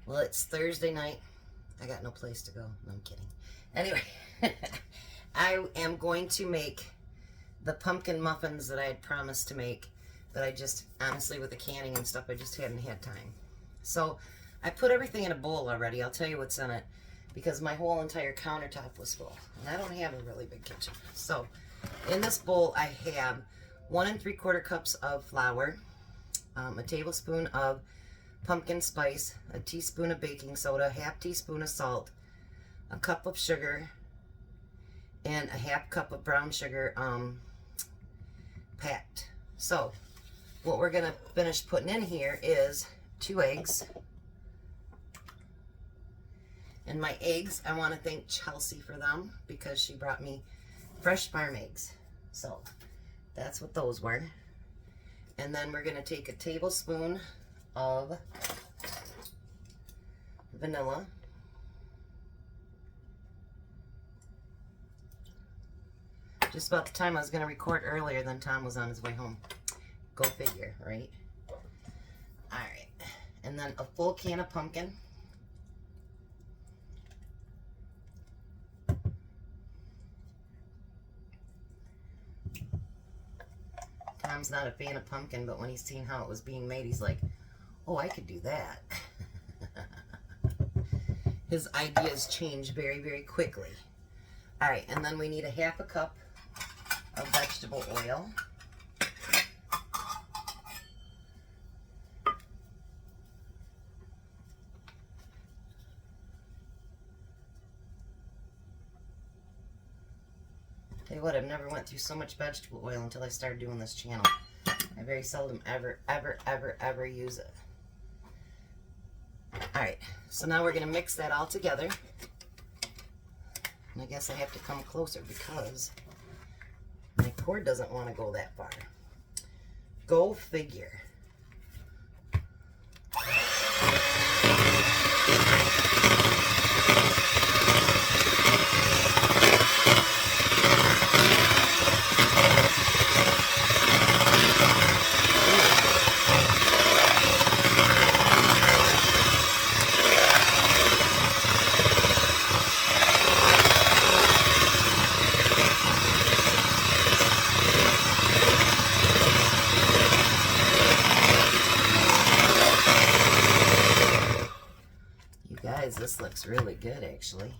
Well, it's Thursday night. I got no place to go. No, I'm kidding. Anyway, I am going to make the pumpkin muffins that I had promised to make, but I just, honestly, with the canning and stuff, I just hadn't had time. So I put everything in a bowl already. I'll tell you what's in it, because my whole entire countertop was full, and I don't have a really big kitchen. So in this bowl, I have 1 3/4 cups of flour, a tablespoon of pumpkin spice, a teaspoon of baking soda, 1/2 teaspoon of salt, a cup of sugar, and a 1/2 cup of brown sugar packed. So what we're going to finish putting in here is 2 eggs. And my eggs, I want to thank Chelsea for them, because she brought me fresh farm eggs. So that's what those were. And then we're going to take a tablespoon of vanilla. Just about the time I was going to record earlier, then Tom was on his way home. Go figure, right? Alright. And then a full can of pumpkin. Tom's not a fan of pumpkin, but when he's seen how it was being made, he's like, oh, I could do that. His ideas change very, very quickly. Alright, and then we need a 1/2 cup of vegetable oil. Tell you what, I've never went through so much vegetable oil until I started doing this channel. I very seldom ever use it. Alright, so now we're going to mix that all together. And I guess I have to come closer because my cord doesn't want to go that far. Go figure. This looks really good, actually.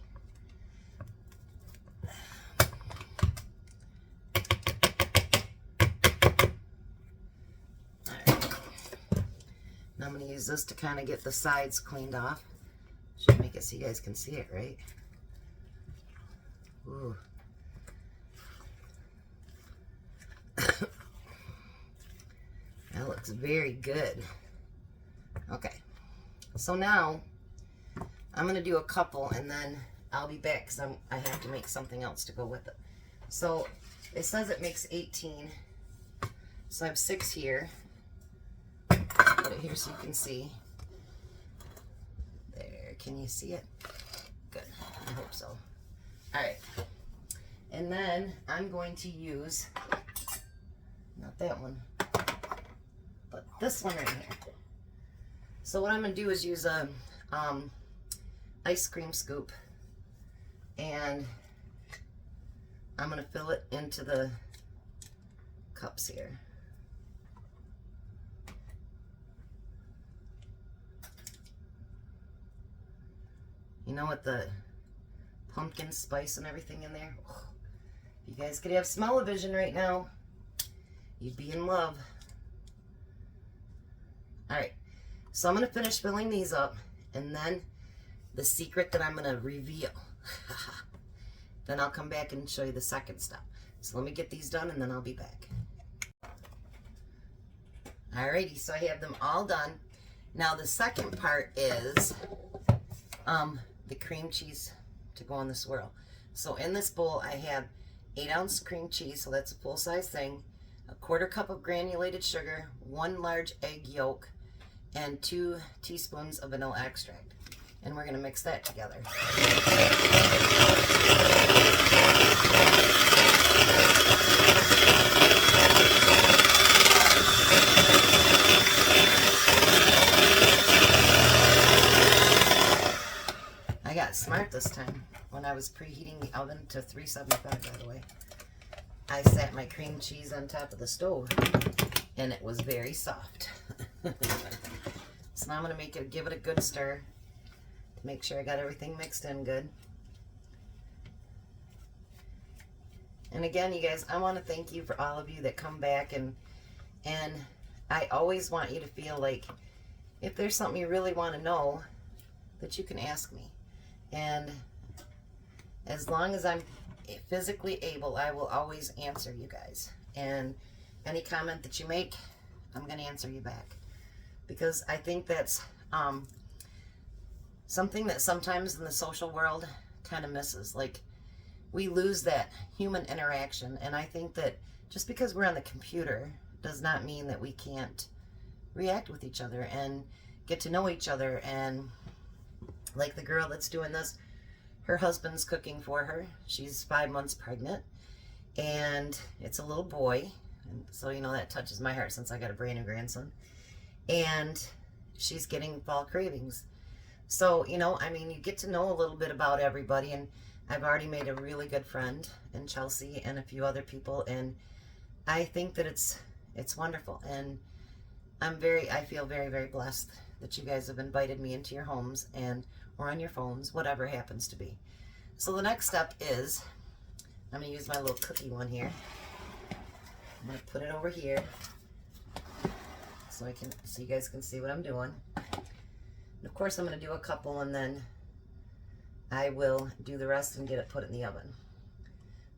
Alright. Now I'm going to use this to kind of get the sides cleaned off. Should make it so you guys can see it, right? Ooh. That looks very good. Okay. So now I'm going to do a couple, and then I'll be back because I have to make something else to go with it. So it says it makes 18. So I have 6 here. Put it here so you can see. There, can you see it? Good, I hope so. Alright, and then I'm going to use, not that one, but this one right here. So what I'm going to do is use a ice cream scoop, and I'm going to fill it into the cups here. You know, with the pumpkin spice and everything in there, oh, if you guys could have smell-o-vision right now, you'd be in love. Alright, so I'm going to finish filling these up, and then the secret that I'm going to reveal. Then I'll come back and show you the second step. So let me get these done, and then I'll be back. Alrighty, so I have them all done. Now the second part is the cream cheese to go on the swirl. So in this bowl I have 8-ounce cream cheese, so that's a full-size thing, a 1/4 cup of granulated sugar, 1 large egg yolk, and 2 teaspoons of vanilla extract. And we're going to mix that together. got smart this time. When I was preheating the oven to 375, by the way, I sat my cream cheese on top of the stove, and it was very soft. So now I'm going to give it a good stir to make sure I got everything mixed in good. And again, you guys, I want to thank you for all of you that come back, and I always want you to feel like if there's something you really want to know, that you can ask me. And as long as I'm physically able, I will always answer you guys. And any comment that you make, I'm going to answer you back. Because I think that's something that sometimes in the social world kind of misses. Like, we lose that human interaction. And I think that just because we're on the computer does not mean that we can't react with each other and get to know each other. And like the girl that's doing this, her husband's cooking for her. She's 5 months pregnant, and it's a little boy. And so, you know, that touches my heart since I got a brand new grandson. And she's getting fall cravings. So, you know, I mean, you get to know a little bit about everybody. And I've already made a really good friend in Chelsea and a few other people. And I think that it's wonderful. And I feel very, very blessed that you guys have invited me into your homes or on your phones, whatever happens to be. So the next step is, I'm going to use my little cookie one here. I'm going to put it over here so you guys can see what I'm doing. And of course I'm going to do a couple, and then I will do the rest and get it put in the oven.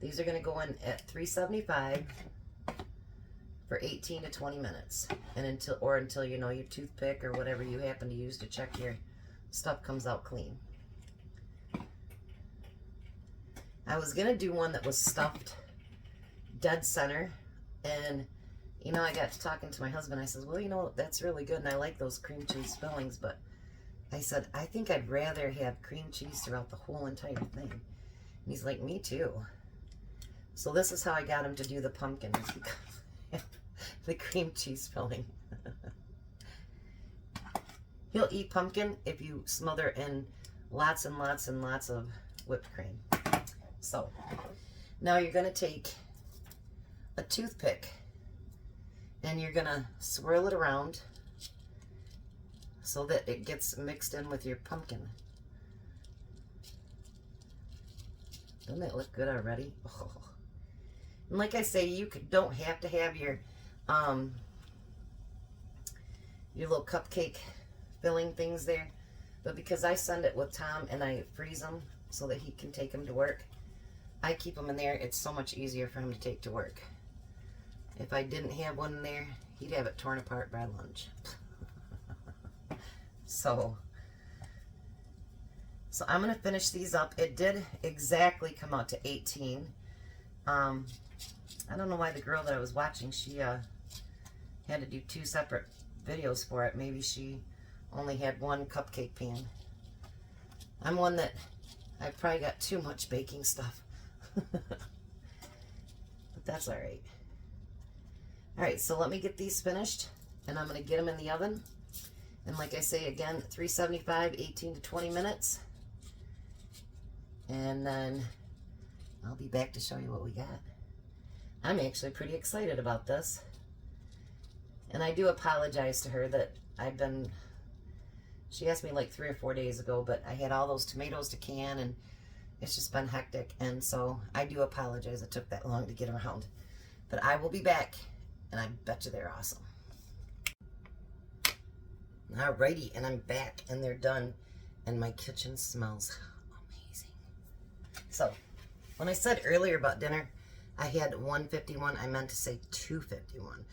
These are going to go in at 375 for 18 to 20 minutes, and until you know, your toothpick or whatever you happen to use to check your stuff comes out clean. I was gonna do one that was stuffed dead center, and you know, I got to talking to my husband. I said, well, you know, that's really good, and I like those cream cheese fillings, but I said, I think I'd rather have cream cheese throughout the whole entire thing. And he's like, me too. So this is how I got him to do the pumpkin, the cream cheese filling. He'll eat pumpkin if you smother in lots and lots and lots of whipped cream. So now you're going to take a toothpick and you're going to swirl it around so that it gets mixed in with your pumpkin. Doesn't that look good already? Oh. And like I say, you don't have to have your little cupcake filling things there, but because I send it with Tom and I freeze them so that he can take them to work, I keep them in there. It's so much easier for him to take to work. If I didn't have one in there, he'd have it torn apart by lunch. So I'm going to finish these up. It did exactly come out to 18. I don't know why the girl that I was watching, she had to do 2 separate videos for it. Maybe she only had one cupcake pan. I'm one that I've probably got too much baking stuff. But that's all right. All right, so let me get these finished, and I'm going to get them in the oven. And like I say, again, 375, 18 to 20 minutes. And then I'll be back to show you what we got. I'm actually pretty excited about this. And I do apologize to her that she asked me like 3 or 4 days ago, but I had all those tomatoes to can, and it's just been hectic. And so I do apologize it took that long to get around. But I will be back, and I bet you they're awesome. Alrighty, and I'm back, and they're done, and my kitchen smells amazing. So, when I said earlier about dinner, I had 151, I meant to say 251.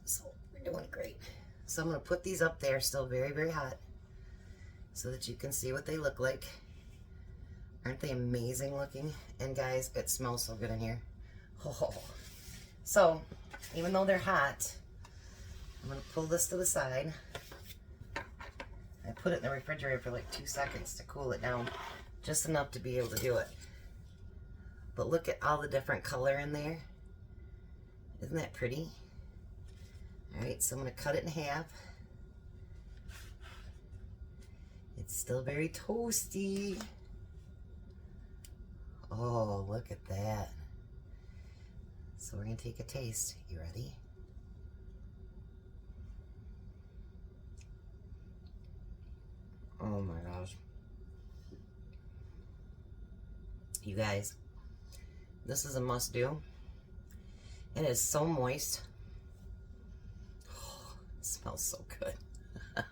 So, we're doing great. So, I'm going to put these up there, still very, very hot, so that you can see what they look like. Aren't they amazing looking? And guys, it smells so good in here. Oh. So, even though they're hot, I'm going to pull this to the side. I put it in the refrigerator for like 2 seconds to cool it down, just enough to be able to do it. But look at all the different color in there. Isn't that pretty? Alright, so I'm going to cut it in half. It's still very toasty. Oh, look at that. So we're going to take a taste. You ready? Oh my gosh. You guys, this is a must-do. It is so moist. Oh, it smells so good.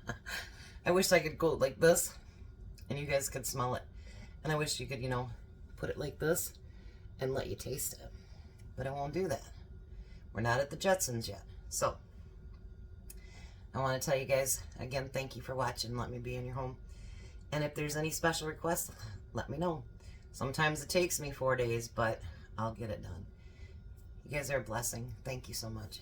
I wish I could go like this and you guys could smell it. And I wish you could, you know, put it like this and let you taste it. But I won't do that. We're not at the Jetsons yet. So, I want to tell you guys, again, thank you for watching. Let me be in your home. And if there's any special requests, let me know. Sometimes it takes me 4 days, but I'll get it done. You guys are a blessing. Thank you so much.